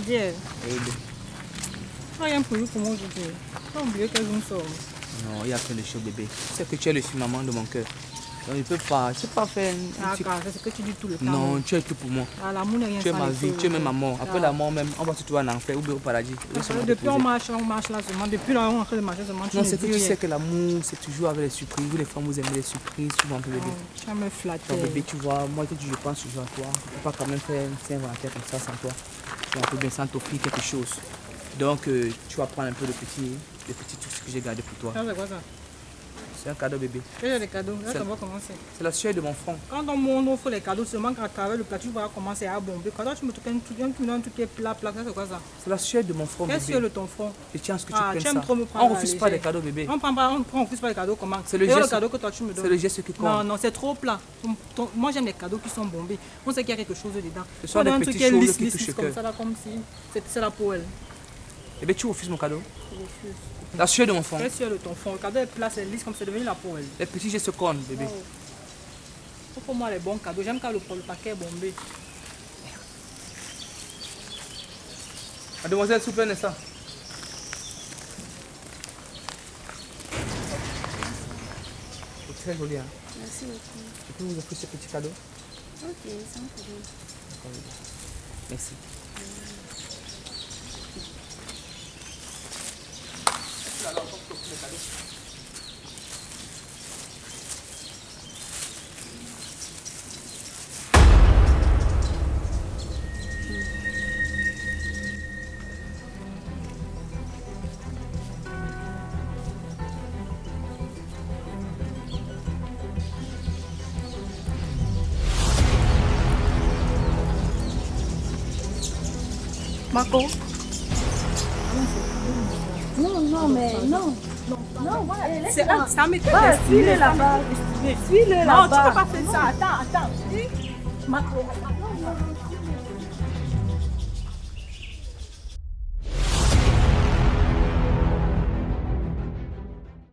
Dieu. Aide. Rien pour lui pour moi aujourd'hui. Pas oublier qu'elles ont sort. Non, il y a plein de choses, bébé. Tu sais que tu es le maman de mon cœur. Donc, je peux pas faire Ah, c'est ce que tu dis tout le temps. Non, tu es tout pour moi. Ah, l'amour n'est rien Tu es sans ma les vie, feux. tu es même ma mort. Après la mort même, on va se trouver en enfer ou bien au paradis. Depuis on marche là seulement. Depuis là on est en train de marcher seulement. Non, c'est que tu sais que l'amour, c'est toujours avec les surprises. Vous les femmes, vous aimez les surprises, souvent un peu bébé. Tu vas me flatter. Donc bébé, tu vois, moi je pense toujours à toi. Je ne peux pas quand même faire un inventaire comme ça sans toi. On peut bien sans t'offrir quelque chose. Donc tu vas prendre un peu de petits trucs que j'ai gardés pour toi. Ça c'est quoi ça? C'est un cadeau bébé. Quel est le cadeau? Là, ça va commencer. C'est la sueur de mon front. Quand on offre les cadeaux, seulement qu'à travers le plat, tu vas commencer à bomber. Quand toi, tu me trouves un truc qui est plat, ça c'est quoi ça? C'est la sueur de mon front, bébé. Quelle sueur de ton front? Je tiens à ce que tu Ah, prennes tu aimes ça. trop me prendre On refuse pas les cadeaux, bébé. On refuse pas les cadeaux comment? C'est le geste. Le cadeau que toi tu me donnes. C'est le geste qui compte. Non, non, c'est trop plat. Moi j'aime les cadeaux qui sont bombés. On sait qu'il y a quelque chose dedans. Ce sont des petites choses qui touchent le comme cœur. ça là, comme si c'est la poêle. Eh bien, tu refuses mon cadeau? Je refuse. La sueur de mon front. Quelle sueur de ton front? Le cadeau est plat, c'est lisse comme c'est devenu la poêle. Les petits gestes comptent, bébé. Pour moi les bons cadeaux, j'aime quand le paquet est bombé. Mademoiselle, s'il vous plaît, n'est-ce pas? C'est très joli, hein? Merci beaucoup. Je peux vous offrir ce petit cadeau? Ok, sans problème. Merci. Marco? Non, mais non. Non, voilà, C'est ça m'est suis-le là-bas. Suis-le là-bas. Non, tu peux pas faire ça. Attends. Marco,